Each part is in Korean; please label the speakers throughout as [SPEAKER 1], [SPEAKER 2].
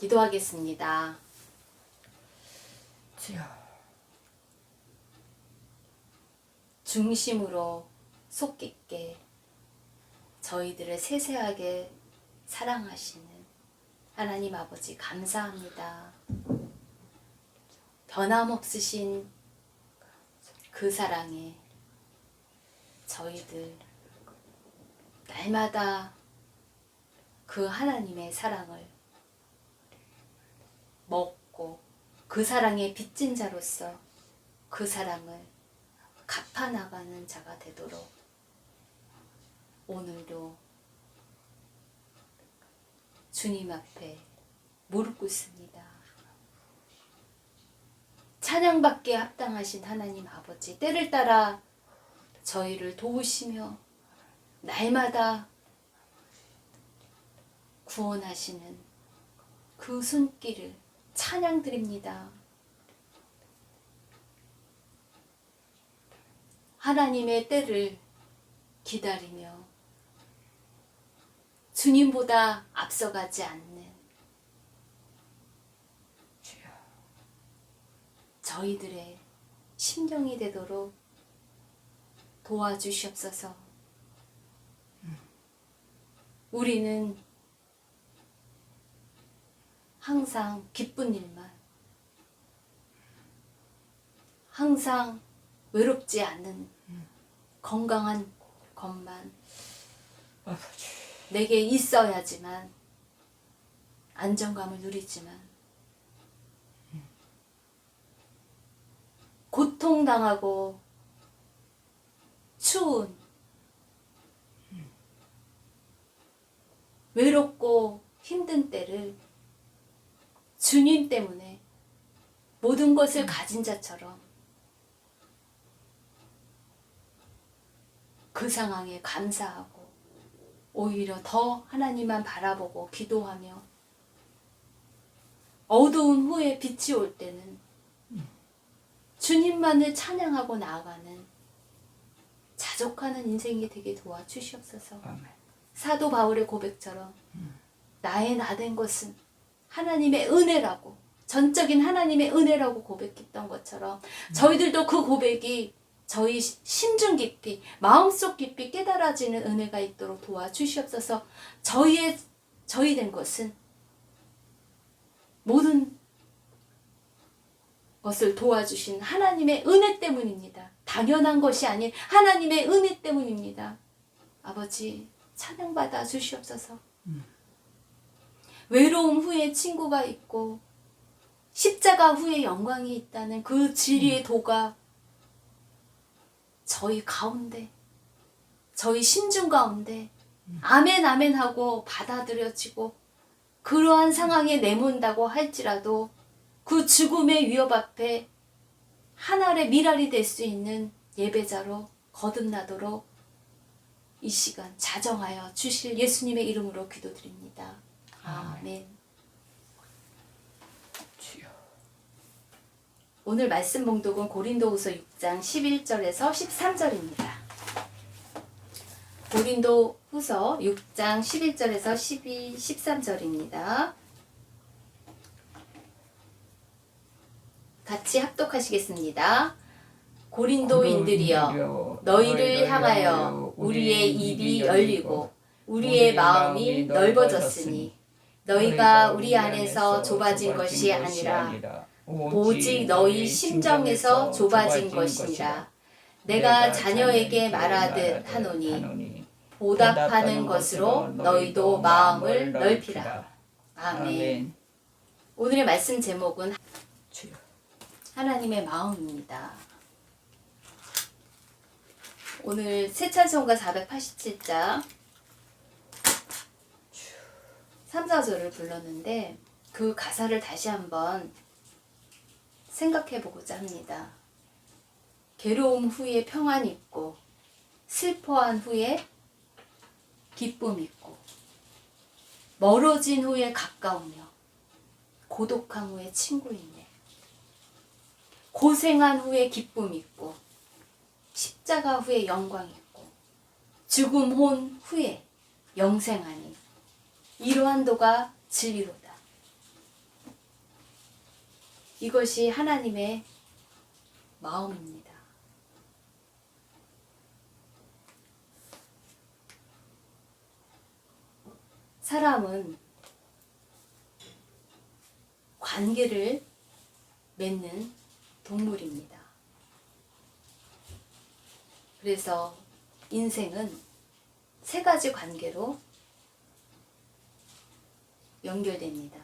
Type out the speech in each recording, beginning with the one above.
[SPEAKER 1] 기도하겠습니다.
[SPEAKER 2] 주여,
[SPEAKER 1] 중심으로 속 깊게 저희들을 세세하게 사랑하시는 하나님 아버지 감사합니다. 변함없으신 그 사랑에 저희들 날마다 그 하나님의 사랑을 먹고 그 사랑의 빚진 자로서 그 사랑을 갚아나가는 자가 되도록 오늘도 주님 앞에 무릎 꿇습니다. 찬양받기에 합당하신 하나님 아버지, 때를 따라 저희를 도우시며 날마다 구원하시는 그 손길을 찬양드립니다. 하나님의 때를 기다리며 주님보다 앞서가지 않는
[SPEAKER 2] 주여,
[SPEAKER 1] 저희들의 심령이 되도록 도와주시옵소서. 우리는 항상 기쁜 일만, 항상 외롭지 않는 건강한 것만
[SPEAKER 2] 아버지,
[SPEAKER 1] 내게 있어야지만 안정감을 누리지만 고통당하고 추운 외롭고 힘든 때를 주님 때문에 모든 것을 가진 자처럼 그 상황에 감사하고 오히려 더 하나님만 바라보고 기도하며 어두운 후에 빛이 올 때는 주님만을 찬양하고 나아가는 자족하는 인생이 되게 도와주시옵소서.
[SPEAKER 2] 아멘.
[SPEAKER 1] 사도 바울의 고백처럼 나의 나된 것은 하나님의 은혜라고, 전적인 하나님의 은혜라고 고백했던 것처럼 저희들도 그 고백이 저희 심중 깊이, 마음속 깊이 깨달아지는 은혜가 있도록 도와주시옵소서. 저희 된 것은 모든 것을 도와주신 하나님의 은혜 때문입니다. 당연한 것이 아닌 하나님의 은혜 때문입니다. 아버지, 찬양받아 주시옵소서. 외로움 후에 친구가 있고 십자가 후에 영광이 있다는 그 진리의 도가 저희 가운데, 저희 심중 가운데 아멘 아멘 하고 받아들여지고 그러한 상황에 내몬다고 할지라도 그 죽음의 위협 앞에 한 알의 미랄이 될 수 있는 예배자로 거듭나도록 이 시간 자정하여 주실 예수님의 이름으로 기도드립니다. 아멘.
[SPEAKER 2] 주여,
[SPEAKER 1] 오늘 말씀 봉독은 고린도후서 6장 11절에서 13절입니다. 고린도후서 6장 11절에서 12, 13절입니다. 같이 합독하시겠습니다. 고린도인들이여, 너희를 향하여 우리의 입이 열리고 우리의 마음이 넓어졌으니 너희가 우리 안에서 좁아진 것이 아니라 오직 너희 심정에서 좁아진 것이니라. 내가 자녀에게 말하듯 하노니 보답하는 것으로 너희도 마음을 넓히라. 아멘. 오늘의 말씀 제목은
[SPEAKER 2] 주여,
[SPEAKER 1] 하나님의 마음입니다. 오늘 새 찬송가 487장 3, 4절을 불렀는데 그 가사를 다시 한번 생각해 보고자 합니다. 괴로움 후에 평안 있고 슬퍼한 후에 기쁨 있고 멀어진 후에 가까우며 고독한 후에 친구 있네. 고생한 후에 기쁨 있고 십자가 후에 영광 있고 죽음 혼 후에 영생하니 이러한 도가 진리로다. 이것이 하나님의 마음입니다. 사람은 관계를 맺는 동물입니다. 그래서 인생은 세 가지 관계로 연결됩니다.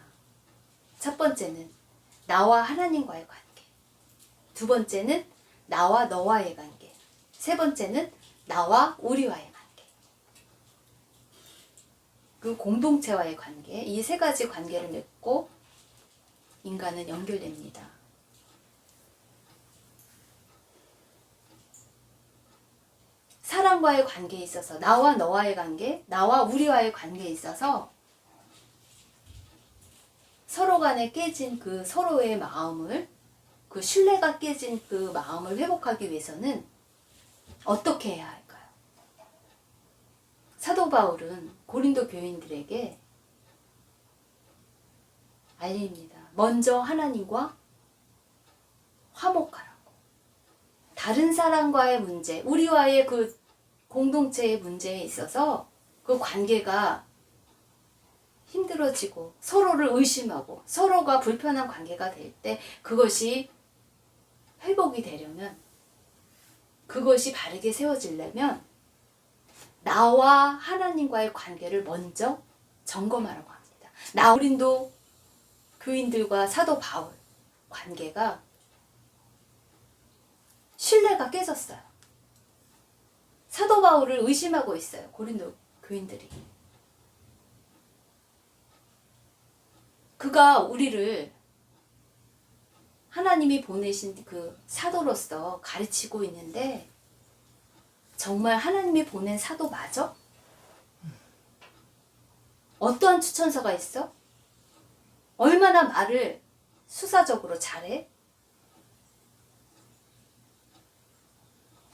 [SPEAKER 1] 첫 번째는 나와 하나님과의 관계. 두 번째는 나와 너와의 관계. 세 번째는 나와 우리와의 관계. 그 공동체와의 관계. 이 세 가지 관계를 맺고 인간은 연결됩니다. 사람과의 관계에 있어서 나와 너와의 관계, 나와 우리와의 관계에 있어서 서로 간에 깨진 그 서로의 마음을, 그 신뢰가 깨진 그 마음을 회복하기 위해서는 어떻게 해야 할까요? 사도 바울은 고린도 교인들에게 알립니다. 먼저 하나님과 화목하라고. 다른 사람과의 문제, 우리와의 그 공동체의 문제에 있어서 그 관계가 힘들어지고 서로를 의심하고 서로가 불편한 관계가 될 때 그것이 회복이 되려면, 그것이 바르게 세워지려면 나와 하나님과의 관계를 먼저 점검하라고 합니다. 고린도 교인들과 사도 바울 관계가 신뢰가 깨졌어요. 사도 바울을 의심하고 있어요. 고린도 교인들이. 그가 우리를 하나님이 보내신 그 사도로서 가르치고 있는데 정말 하나님이 보낸 사도 맞아? 어떠한 추천서가 있어? 얼마나 말을 수사적으로 잘해?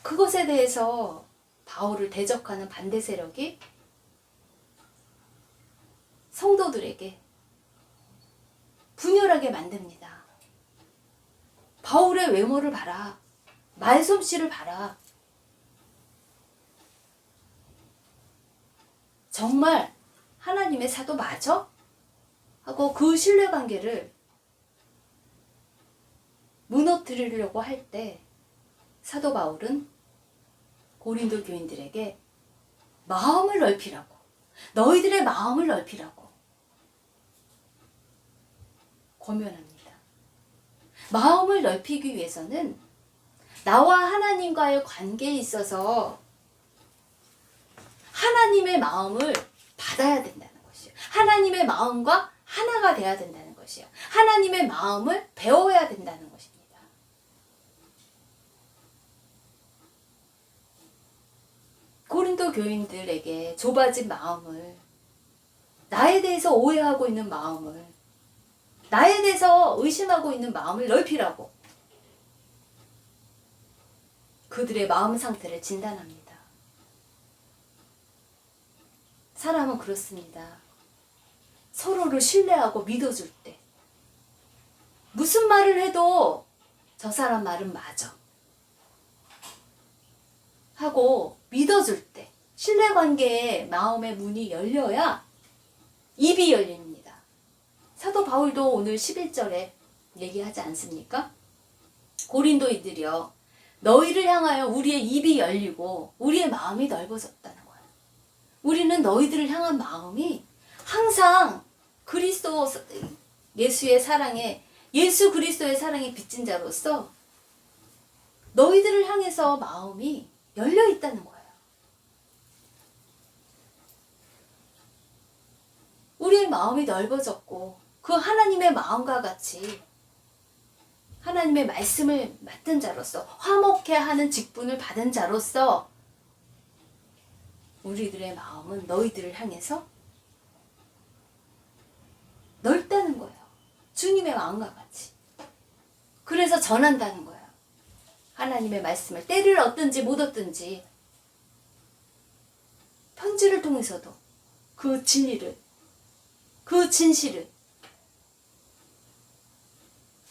[SPEAKER 1] 그것에 대해서 바울을 대적하는 반대 세력이 성도들에게 분열하게 만듭니다. 바울의 외모를 봐라. 말솜씨를 봐라. 정말 하나님의 사도 맞아? 하고 그 신뢰관계를 무너뜨리려고 할 때 사도 바울은 고린도 교인들에게 마음을 넓히라고, 너희들의 마음을 넓히라고 권면합니다. 마음을 넓히기 위해서는 나와 하나님과의 관계에 있어서 하나님의 마음을 받아야 된다는 것이에요. 하나님의 마음과 하나가 돼야 된다는 것이에요. 하나님의 마음을 배워야 된다는 것입니다. 고린도 교인들에게 좁아진 마음을, 나에 대해서 오해하고 있는 마음을, 나에 대해서 의심하고 있는 마음을 넓히라고 그들의 마음 상태를 진단합니다. 사람은 그렇습니다. 서로를 신뢰하고 믿어줄 때 무슨 말을 해도 저 사람 말은 맞아 하고 믿어줄 때, 신뢰관계에 마음의 문이 열려야 입이 열립니다. 사도 바울도 오늘 11절에 얘기하지 않습니까? 고린도인들이여, 너희를 향하여 우리의 입이 열리고 우리의 마음이 넓어졌다는 거예요. 우리는 너희들을 향한 마음이 항상 그리스도 예수의 사랑에, 예수 그리스도의 사랑에 빚진 자로서 너희들을 향해서 마음이 열려 있다는 거예요. 우리의 마음이 넓어졌고 그 하나님의 마음과 같이 하나님의 말씀을 맡은 자로서, 화목해 하는 직분을 받은 자로서 우리들의 마음은 너희들을 향해서 넓다는 거예요. 주님의 마음과 같이. 그래서 전한다는 거예요. 하나님의 말씀을 때를 얻든지 못 얻든지 편지를 통해서도 그 진리를, 그 진실을,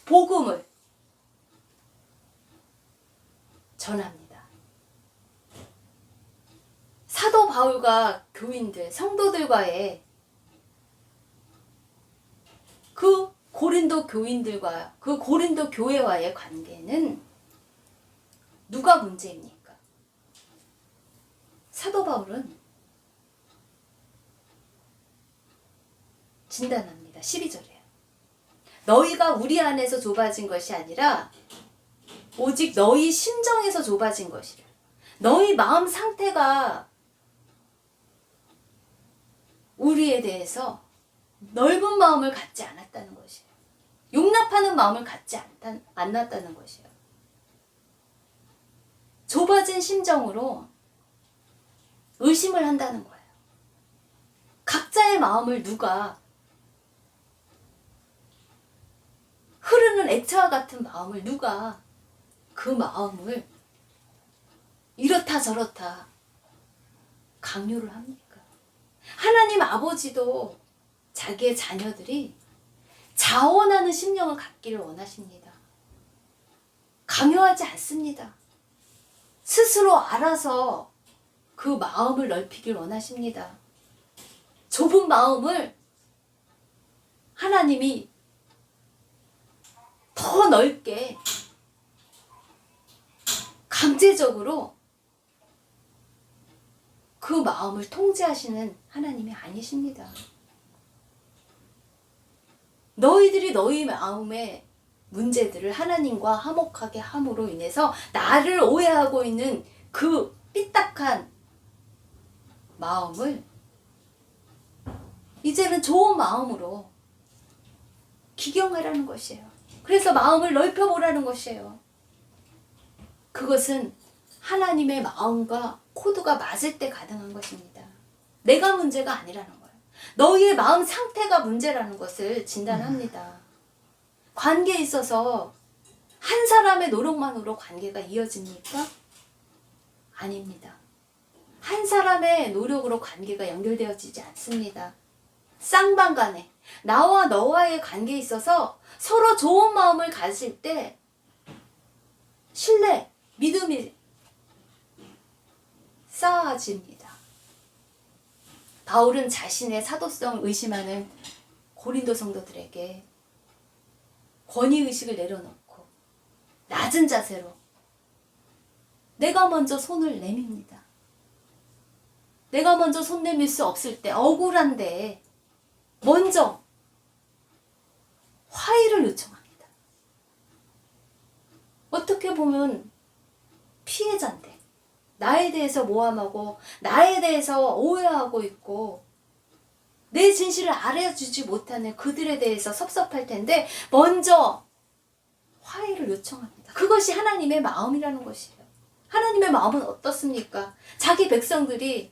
[SPEAKER 1] 복음을 복음을 전합니다. 사도 바울과 교인들, 성도들과의 그 고린도 교인들과 그 고린도 교회와의 관계는 누가 문제입니까? 사도 바울은 진단합니다. 12절에요. 너희가 우리 안에서 좁아진 것이 아니라 오직 너희 심정에서 좁아진 것이라. 너희 마음 상태가 우리에 대해서 넓은 마음을 갖지 않았다는 것이에요. 용납하는 마음을 갖지 않았다는 것이에요. 좁아진 심정으로 의심을 한다는 거예요. 각자의 마음을 누가 흐르는 액체와 같은 마음을 누가 그 마음을 이렇다 저렇다 강요를 합니까? 하나님 아버지도 자기의 자녀들이 자원하는 심령을 갖기를 원하십니다. 강요하지 않습니다. 스스로 알아서 그 마음을 넓히길 원하십니다. 좁은 마음을 하나님이 더 넓게 강제적으로 그 마음을 통제하시는 하나님이 아니십니다. 너희들이 너희 마음의 문제들을 하나님과 화목하게 함으로 인해서 나를 오해하고 있는 그 삐딱한 마음을 이제는 좋은 마음으로 기경하라는 것이에요. 그래서 마음을 넓혀보라는 것이에요. 그것은 하나님의 마음과 코드가 맞을 때 가능한 것입니다. 내가 문제가 아니라는 거예요. 너희의 마음 상태가 문제라는 것을 진단합니다. 관계에 있어서 한 사람의 노력만으로 관계가 이어집니까? 아닙니다. 한 사람의 노력으로 관계가 연결되어지지 않습니다. 쌍방간에 나와 너와의 관계에 있어서 서로 좋은 마음을 가질 때 신뢰, 믿음이 쌓아집니다. 바울은 자신의 사도성 의심하는 고린도 성도들에게 권위의식을 내려놓고 낮은 자세로 내가 먼저 손을 내밉니다. 내가 먼저 손 내밀 수 없을 때 억울한데 먼저 화해를 요청합니다. 어떻게 보면 피해자인데 나에 대해서 모함하고 나에 대해서 오해하고 있고 내 진실을 알아주지 못하는 그들에 대해서 섭섭할 텐데 먼저 화해를 요청합니다. 그것이 하나님의 마음이라는 것이에요. 하나님의 마음은 어떻습니까? 자기 백성들이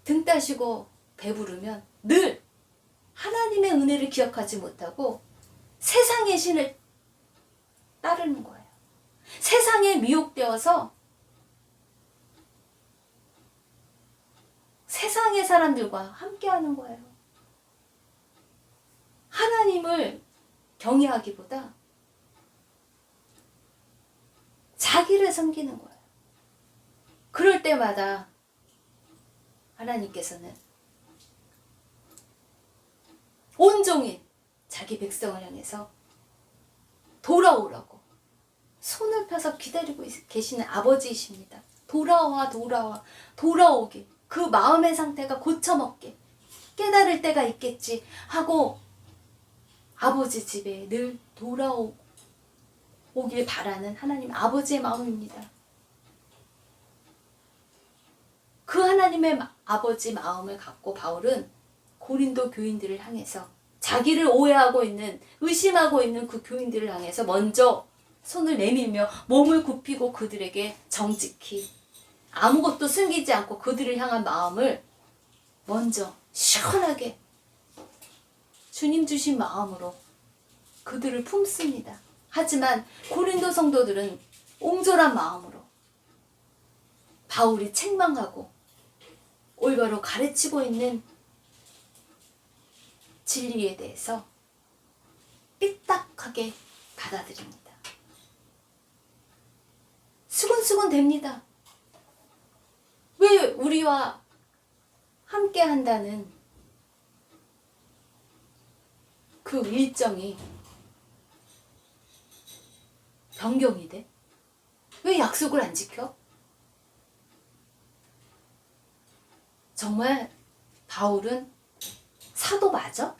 [SPEAKER 1] 등 따시고 배부르면 늘 하나님의 은혜를 기억하지 못하고 세상의 신을 따르는 거예요. 세상에 미혹되어서 세상의 사람들과 함께하는 거예요. 하나님을 경외하기보다 자기를 섬기는 거예요. 그럴 때마다 하나님께서는 온종일 자기 백성을 향해서 돌아오라고 손을 펴서 기다리고 계시는 아버지이십니다. 돌아오게 그 마음의 상태가 고쳐먹게 깨달을 때가 있겠지 하고 아버지 집에 늘 돌아오길 바라는 하나님 아버지의 마음입니다. 그 하나님의 아버지 마음을 갖고 바울은 고린도 교인들을 향해서 자기를 오해하고 있는 의심하고 있는 그 교인들을 향해서 먼저 손을 내밀며 몸을 굽히고 그들에게 정직히 아무것도 숨기지 않고 그들을 향한 마음을 먼저 시원하게 주님 주신 마음으로 그들을 품습니다. 하지만 고린도 성도들은 옹졸한 마음으로 바울이 책망하고 올바로 가르치고 있는 진리에 대해서 삐딱하게 받아들입니다. 수근수근 됩니다. 왜 우리와 함께 한다는 그 일정이 변경이 돼? 왜 약속을 안 지켜? 정말 바울은 사도 맞아?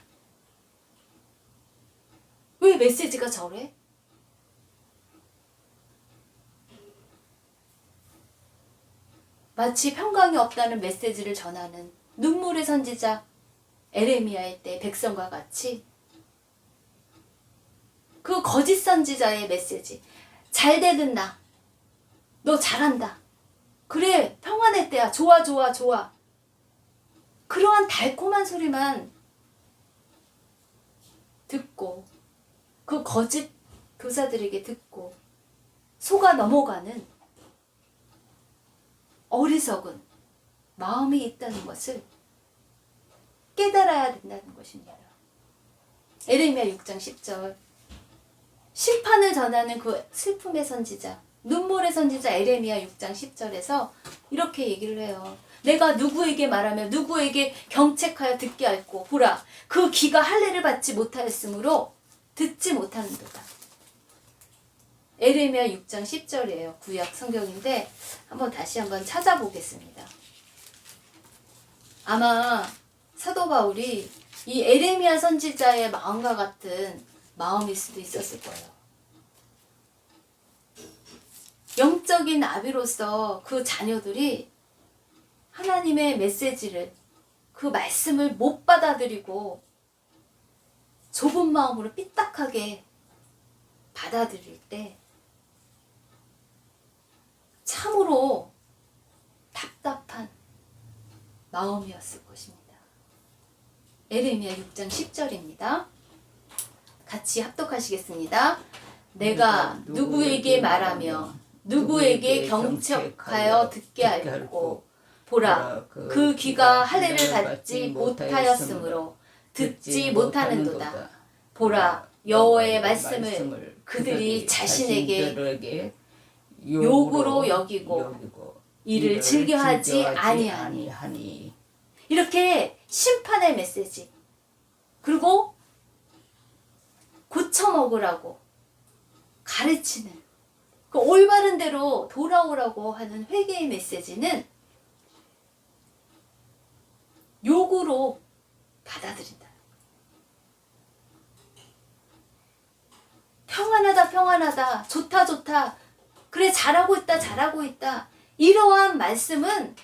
[SPEAKER 1] 왜 메시지가 저래? 마치 평강이 없다는 메시지를 전하는 눈물의 선지자 에레미야의 때 백성과 같이 그 거짓 선지자의 메시지, 잘 되든다, 너 잘한다, 그래 평안의 때야, 좋아 좋아 좋아, 그러한 달콤한 소리만 듣고 그 거짓 교사들에게 듣고 속아 넘어가는 어리석은 마음이 있다는 것을 깨달아야 된다는 것입니다. 에레미야 6장 10절, 심판을 전하는 그 슬픔의 선지자, 눈물의 선지자 에레미야 6장 10절에서 이렇게 얘기를 해요. 내가 누구에게 말하며 누구에게 경책하여 듣게 할꼬, 보라 그 귀가 할례를 받지 못하였으므로 듣지 못하는도다. 에레미야 6장 10절이에요. 구약 성경인데 다시 한번 찾아보겠습니다. 아마 사도 바울이 이 에레미야 선지자의 마음과 같은 마음일 수도 있었을 거예요. 영적인 아비로서 그 자녀들이 하나님의 메시지를, 그 말씀을 못 받아들이고 좁은 마음으로 삐딱하게 받아들일 때 참으로 답답한 마음이었을 것입니다. 에레미야 6장 10절입니다. 같이 합독하시겠습니다. 내가 누구에게 말하며 누구에게 경책하여 듣게 할꼬, 보라 그 귀가 할례를 받지 못하였으므로 듣지 못하는도다. 보라 여호와의 말씀을 그들이 자신에게 욕으로 여기고 이를 즐겨하지 아니하니. 이렇게 심판의 메시지, 그리고 고쳐먹으라고 가르치는 그 올바른 대로 돌아오라고 하는 회개의 메시지는 욕으로 받아들인다. 평안하다 평안하다, 좋다 좋다, 그래 잘하고 있다 잘하고 있다, 이러한 말씀은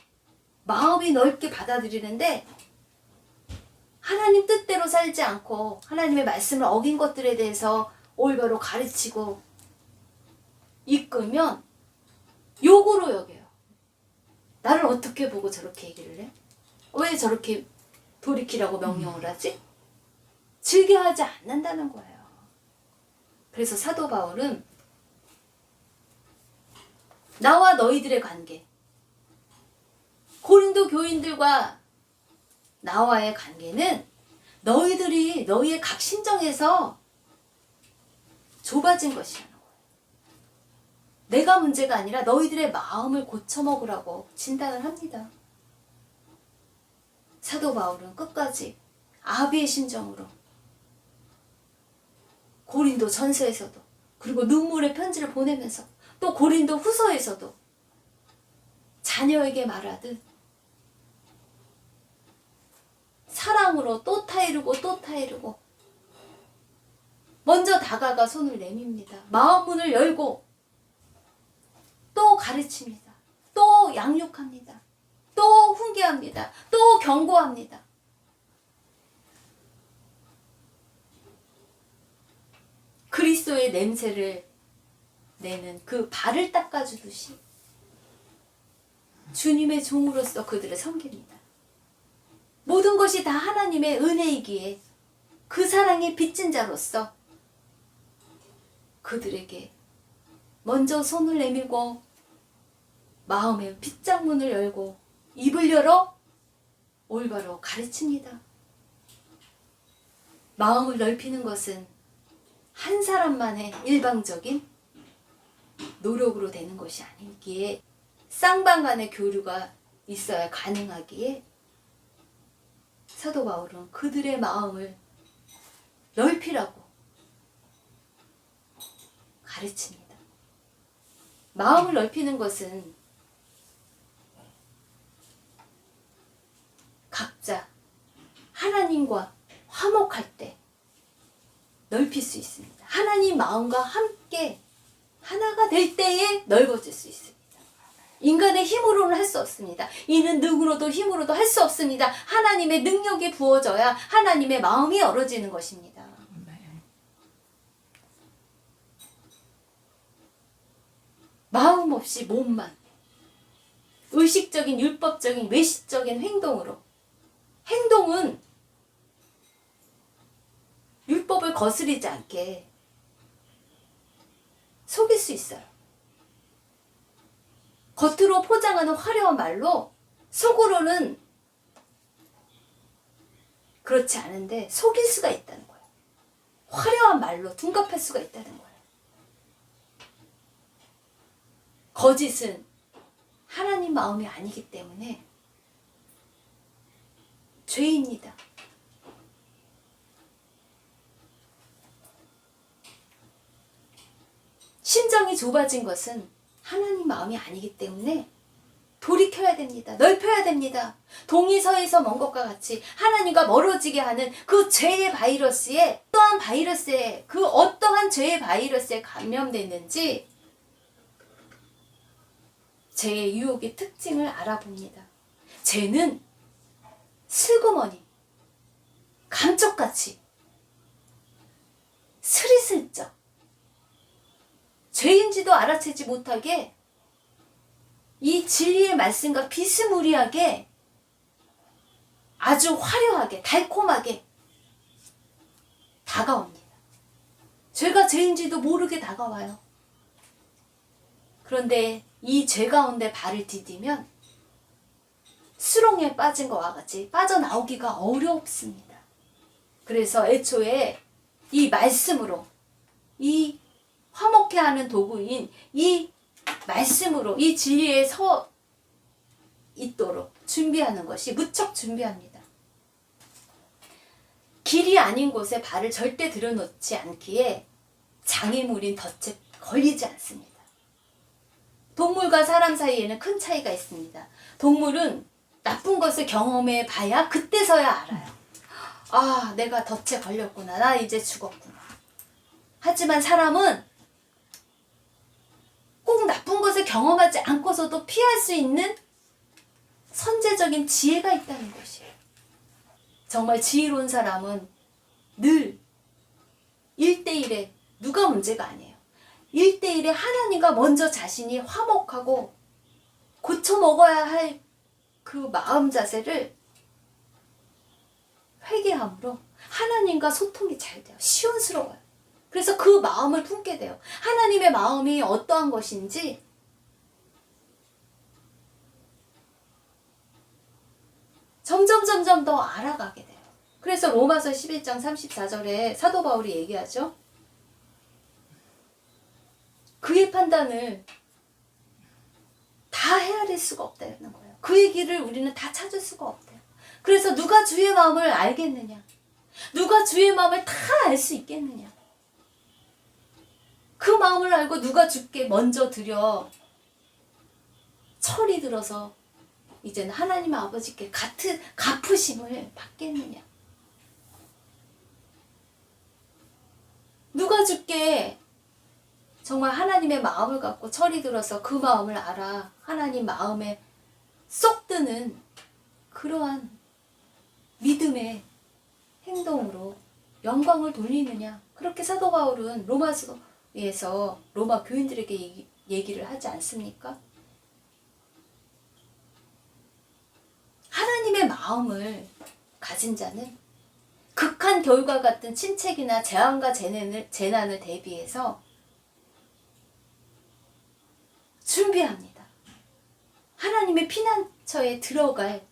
[SPEAKER 1] 마음이 넓게 받아들이는데 하나님 뜻대로 살지 않고 하나님의 말씀을 어긴 것들에 대해서 올바로 가르치고 이끌면 욕으로 여겨요. 나를 어떻게 보고 저렇게 얘기를 해? 왜 저렇게 돌이키라고 명령을 하지? 즐겨하지 않는다는 거예요. 그래서 사도 바울은 나와 너희들의 관계, 고린도 교인들과 나와의 관계는 너희들이 너희의 각 심정에서 좁아진 것이라는 거예요. 내가 문제가 아니라 너희들의 마음을 고쳐먹으라고 진단을 합니다. 사도 바울은 끝까지 아비의 심정으로 고린도 전서에서도, 그리고 눈물의 편지를 보내면서 또 고린도 후서에서도 자녀에게 말하듯 사랑으로 또 타이르고 먼저 다가가 손을 내밉니다. 마음 문을 열고 또 가르칩니다. 또 양육합니다. 또 훈계합니다. 또 경고합니다. 그리스도의 냄새를 내는 그 발을 닦아주듯이 주님의 종으로서 그들을 섬깁니다. 모든 것이 다 하나님의 은혜이기에 그 사랑의 빚진 자로서 그들에게 먼저 손을 내밀고 마음의 빗장문을 열고 입을 열어 올바로 가르칩니다. 마음을 넓히는 것은 한 사람만의 일방적인 노력으로 되는 것이 아니기에 쌍방 간의 교류가 있어야 가능하기에 사도 바울은 그들의 마음을 넓히라고 가르칩니다. 마음을 넓히는 것은 각자 하나님과 화목할 때 넓힐 수 있습니다. 하나님 마음과 함께 하나가 될 때에 넓어질 수 있습니다. 인간의 힘으로는 할 수 없습니다. 이는 누구로도 힘으로도 할 수 없습니다. 하나님의 능력이 부어져야 하나님의 마음이 열어지는 것입니다.
[SPEAKER 2] 아멘.
[SPEAKER 1] 마음 없이 몸만 의식적인 율법적인 외식적인 행동으로 행동은 율법을 거스르지 않게 속일 수 있어요. 겉으로 포장하는 화려한 말로 속으로는 그렇지 않은데 속일 수가 있다는 거예요. 화려한 말로 둔갑할 수가 있다는 거예요. 거짓은 하나님 마음이 아니기 때문에 죄입니다. 심정이 좁아진 것은 하나님 마음이 아니기 때문에 돌이켜야 됩니다. 넓혀야 됩니다. 동의서에서 먼 것과 같이 하나님과 멀어지게 하는 그 죄의 바이러스에 어떠한 죄의 바이러스에 감염됐는지 죄의 유혹의 특징을 알아봅니다. 죄는 슬그머니 감쪽같이 스리슬쩍 죄인지도 알아채지 못하게 이 진리의 말씀과 비스무리하게 아주 화려하게 달콤하게 다가옵니다. 죄가 죄인지도 모르게 다가와요. 그런데 이 죄 가운데 발을 디디면 수렁에 빠진 것과 같이 빠져나오기가 어렵습니다. 그래서 애초에 이 말씀으로 이 화목해 하는 도구인 이 말씀으로 이 진리에 서 있도록 준비하는 것이 무척 준비합니다. 길이 아닌 곳에 발을 절대 들여놓지 않기에 장애물인 덫에 걸리지 않습니다. 동물과 사람 사이에는 큰 차이가 있습니다. 동물은 나쁜 것을 경험해 봐야 그때서야 알아요. 아, 내가 덫에 걸렸구나. 나 이제 죽었구나. 하지만 사람은 꼭 나쁜 것을 경험하지 않고서도 피할 수 있는 선제적인 지혜가 있다는 것이에요. 정말 지혜로운 사람은 늘 1대1에 누가 문제가 아니에요. 1대1에 하나님과 먼저 자신이 화목하고 고쳐 먹어야 할 그 마음 자세를 회개함으로 하나님과 소통이 잘 돼요. 시원스러워요. 그래서 그 마음을 품게 돼요. 하나님의 마음이 어떠한 것인지 점점 더 알아가게 돼요. 그래서 로마서 11장 34절에 사도 바울이 얘기하죠. 그의 판단을 다 헤아릴 수가 없다는 거예요. 그의 길을 우리는 다 찾을 수가 없대요. 그래서 누가 주의 마음을 알겠느냐? 누가 주의 마음을 다 알 수 있겠느냐? 그 마음을 알고 누가 주께 먼저 드려 철이 들어서 이제는 하나님 아버지께 갚으심을 받겠느냐? 누가 주께 정말 하나님의 마음을 갖고 철이 들어서 그 마음을 알아 하나님 마음에 쏙 드는 그러한 믿음의 행동으로 영광을 돌리느냐? 그렇게 사도 바울은 로마서에서 로마 교인들에게 얘기를 하지 않습니까? 하나님의 마음을 가진 자는 극한 겨울과 같은 침체기나 재앙과 재난을 대비해서 준비합니다. 하나님의 피난처에 들어갈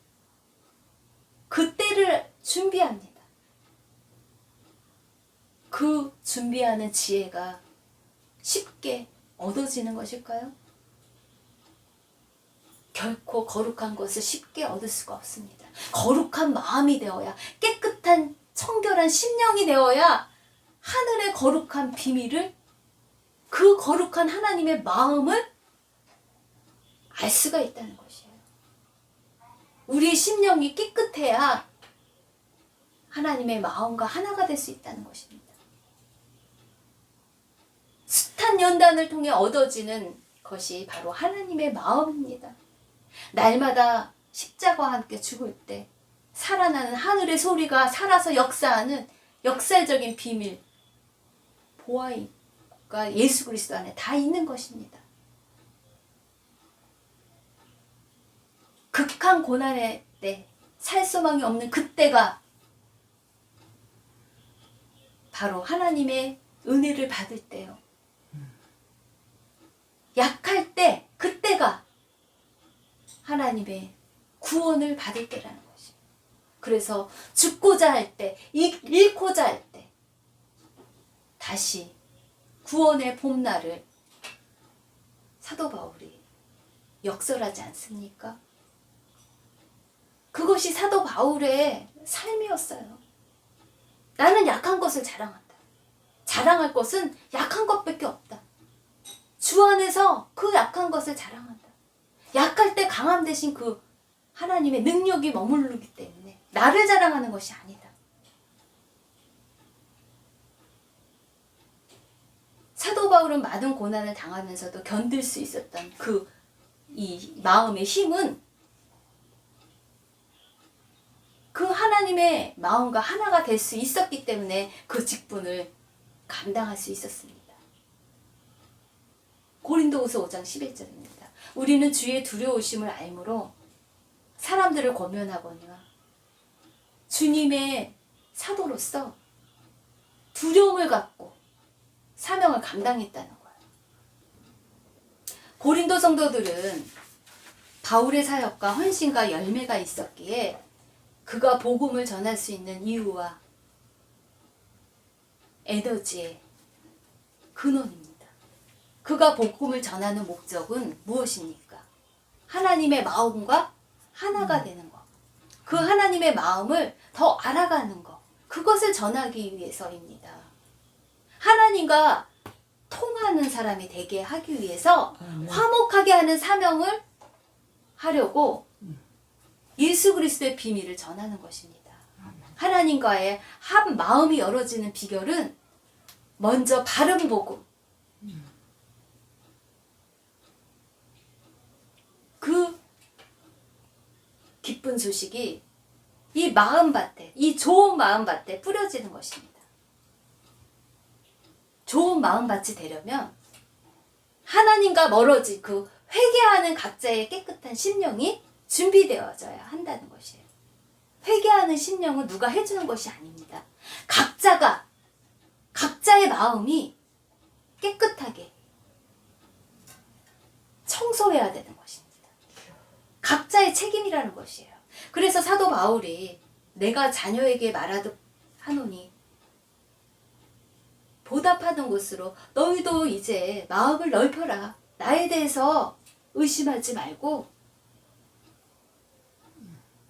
[SPEAKER 1] 그때를 준비합니다. 그 준비하는 지혜가 쉽게 얻어지는 것일까요? 결코 거룩한 것을 쉽게 얻을 수가 없습니다. 거룩한 마음이 되어야, 깨끗한 청결한 심령이 되어야 하늘의 거룩한 비밀을, 그 거룩한 하나님의 마음을 알 수가 있다는 것이에요. 우리의 심령이 깨끗해야 하나님의 마음과 하나가 될 수 있다는 것입니다. 숱한 연단을 통해 얻어지는 것이 바로 하나님의 마음입니다. 날마다 십자가와 함께 죽을 때 살아나는 하늘의 소리가 살아서 역사하는 역사적인 비밀, 보아가 예수 그리스도 안에 다 있는 것입니다. 극한 고난의 때, 살 소망이 없는 그때가 바로 하나님의 은혜를 받을 때요. 약할 때, 그때가 하나님의 구원을 받을 때라는 것이에요. 그래서 죽고자 할 때, 잃고자 할 때 다시 구원의 봄날을 사도 바울이 역설하지 않습니까? 그것이 사도 바울의 삶이었어요. 나는 약한 것을 자랑한다. 자랑할 것은 약한 것밖에 없다. 주 안에서 그 약한 것을 자랑한다. 약할 때 강함 대신 그 하나님의 능력이 머무르기 때문에 나를 자랑하는 것이 아니다. 사도 바울은 많은 고난을 당하면서도 견딜 수 있었던 이 마음의 힘은 그 하나님의 마음과 하나가 될 수 있었기 때문에 그 직분을 감당할 수 있었습니다. 고린도후서 5장 11절입니다. 우리는 주의 두려우심을 알므로 사람들을 권면하거니와 주님의 사도로서 두려움을 갖고 사명을 감당했다는 거예요. 고린도 성도들은 바울의 사역과 헌신과 열매가 있었기에 그가 복음을 전할 수 있는 이유와 에너지의 근원입니다. 그가 복음을 전하는 목적은 무엇입니까? 하나님의 마음과 하나가 되는 것. 그 하나님의 마음을 더 알아가는 것. 그것을 전하기 위해서입니다. 하나님과 통하는 사람이 되게 하기 위해서 화목하게 하는 사명을 하려고 예수 그리스도의 비밀을 전하는 것입니다. 하나님과의 한 마음이 열어지는 비결은 먼저 바른 복음, 그 기쁜 소식이 이 마음밭에, 이 좋은 마음밭에 뿌려지는 것입니다. 좋은 마음밭이 되려면 하나님과 멀어진 그 회개하는 각자의 깨끗한 심령이 준비되어져야 한다는 것이에요. 회개하는 심령은 누가 해주는 것이 아닙니다. 각자의 마음이 깨끗하게 청소해야 되는 것입니다. 각자의 책임이라는 것이에요. 그래서 사도 바울이 내가 자녀에게 말하듯 하노니 보답하는 것으로 너희도 이제 마음을 넓혀라. 나에 대해서 의심하지 말고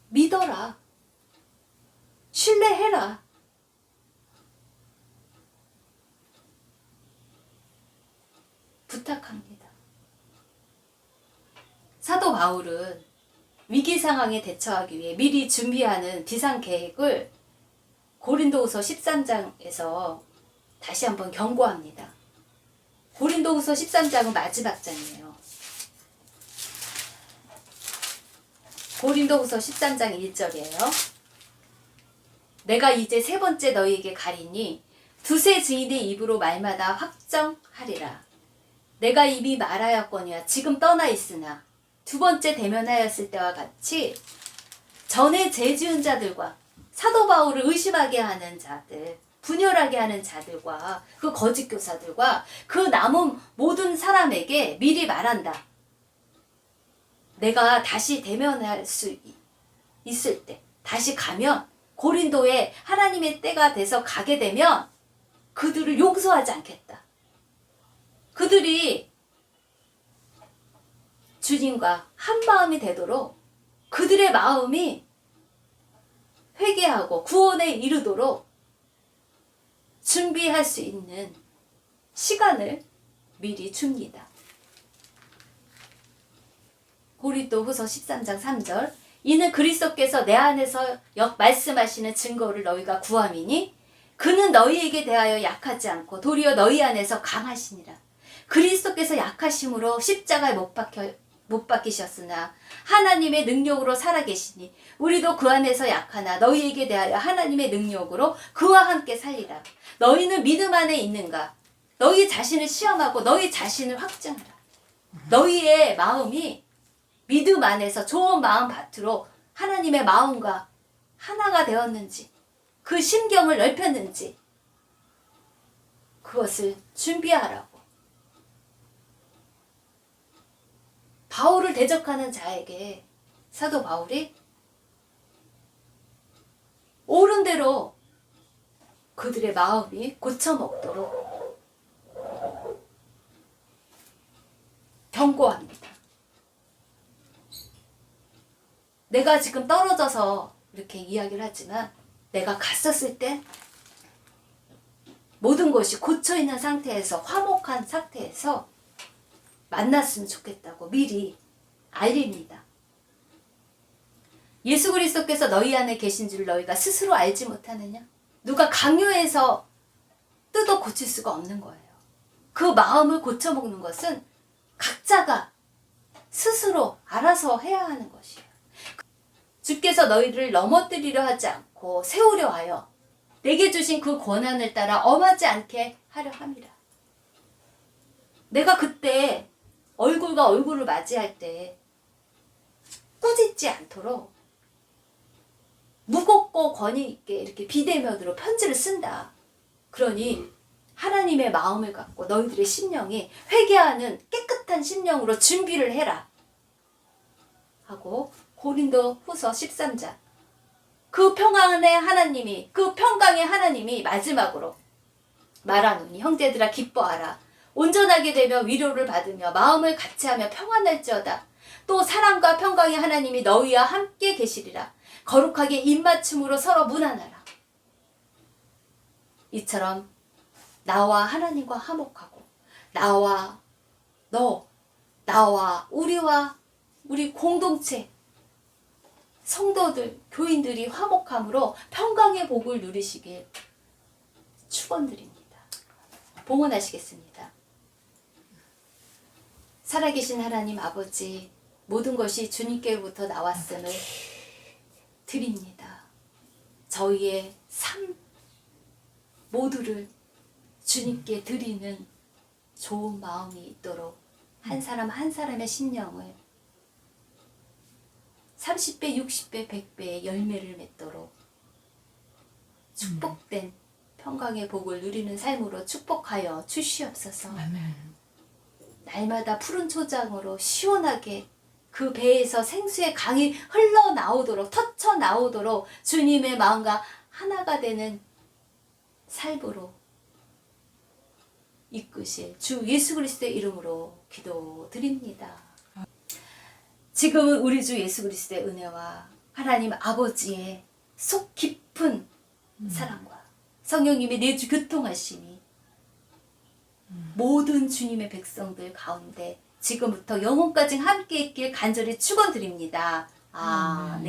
[SPEAKER 1] 믿어라. 신뢰해라. 부탁합니다. 사도 바울은 위기 상황에 대처하기 위해 미리 준비하는 비상 계획을 고린도후서 13장에서 다시 한번 경고합니다. 고린도후서 13장은 마지막 장이에요. 고린도후서 13장 1절이에요. 내가 이제 세 번째 너희에게 가리니 두세 증인의 입으로 말마다 확정하리라. 내가 이미 말하였거니와 지금 떠나 있으나 두 번째 대면하였을 때와 같이 전에 죄 지은 자들과 사도 바울을 의심하게 하는 자들, 분열하게 하는 자들과 그 거짓 교사들과 그 남은 모든 사람에게 미리 말한다. 내가 다시 대면할 수 있을 때, 다시 가면 고린도에 하나님의 때가 돼서 가게 되면 그들을 용서하지 않겠다. 그들이 주님과 한 마음이 되도록 그들의 마음이 회개하고 구원에 이르도록 준비할 수 있는 시간을 미리 줍니다. 고린도후서 13장 3절 이는 그리스도께서 내 안에서 말씀하시는 증거를 너희가 구함이니 그는 너희에게 대하여 약하지 않고 도리어 너희 안에서 강하시니라. 그리스도께서 약하심으로 십자가에 못 박히셨으나 하나님의 능력으로 살아계시니 우리도 그 안에서 약하나 너희에게 대하여 하나님의 능력으로 그와 함께 살리라. 너희는 믿음 안에 있는가? 너희 자신을 시험하고 너희 자신을 확증하라. 너희의 마음이 믿음 안에서 좋은 마음 밭으로 하나님의 마음과 하나가 되었는지 그 심경을 넓혔는지 그것을 준비하라고. 바울을 대적하는 자에게 사도 바울이 옳은 대로 그들의 마음이 고쳐먹도록 경고합니다. 내가 지금 떨어져서 이렇게 이야기를 하지만 내가 갔었을 때 모든 것이 고쳐있는 상태에서 화목한 상태에서 만났으면 좋겠다고 미리 알립니다. 예수 그리스도께서 너희 안에 계신 줄 너희가 스스로 알지 못하느냐? 누가 강요해서 뜯어 고칠 수가 없는 거예요. 그 마음을 고쳐먹는 것은 각자가 스스로 알아서 해야 하는 것이에요. 주께서 너희를 넘어뜨리려 하지 않고 세우려 하여 내게 주신 그 권한을 따라 엄하지 않게 하려 함이라. 내가 그때 얼굴과 얼굴을 맞이할 때 꾸짖지 않도록 무겁고 권위 있게 이렇게 비대면으로 편지를 쓴다. 그러니 하나님의 마음을 갖고 너희들의 심령이 회개하는 깨끗한 심령으로 준비를 해라 하고 고린도 후서 13장 그 평안의 하나님이 그 평강의 하나님이 마지막으로 말하노니 형제들아 기뻐하라. 온전하게 되며 위로를 받으며 마음을 같이하며 평안할지어다. 또 사랑과 평강의 하나님이 너희와 함께 계시리라. 거룩하게 입맞춤으로 서로 문안하라. 이처럼 나와 하나님과 화목하고 나와 너, 나와 우리와 우리 공동체 성도들, 교인들이 화목함으로 평강의 복을 누리시길 축원드립니다. 봉헌하시겠습니다. 살아계신 하나님 아버지, 모든 것이 주님께로부터 나왔음을 드립니다. 저희의 삶 모두를 주님께 드리는 좋은 마음이 있도록 한 사람 한 사람의 심령을 30배, 60배, 100배의 열매를 맺도록 축복된 평강의 복을 누리는 삶으로 축복하여 주시옵소서.
[SPEAKER 2] 아멘.
[SPEAKER 1] 날마다 푸른 초장으로 시원하게 그 배에서 생수의 강이 흘러나오도록 터쳐나오도록 주님의 마음과 하나가 되는 삶으로 이끄실 주 예수 그리스도의 이름으로 기도드립니다. 지금은 우리 주 예수 그리스도의 은혜와 하나님 아버지의 속 깊은 사랑과 성령님의 내주 교통하심이 모든 주님의 백성들 가운데 지금부터 영혼까지 함께 있길 간절히 축원드립니다. 아멘.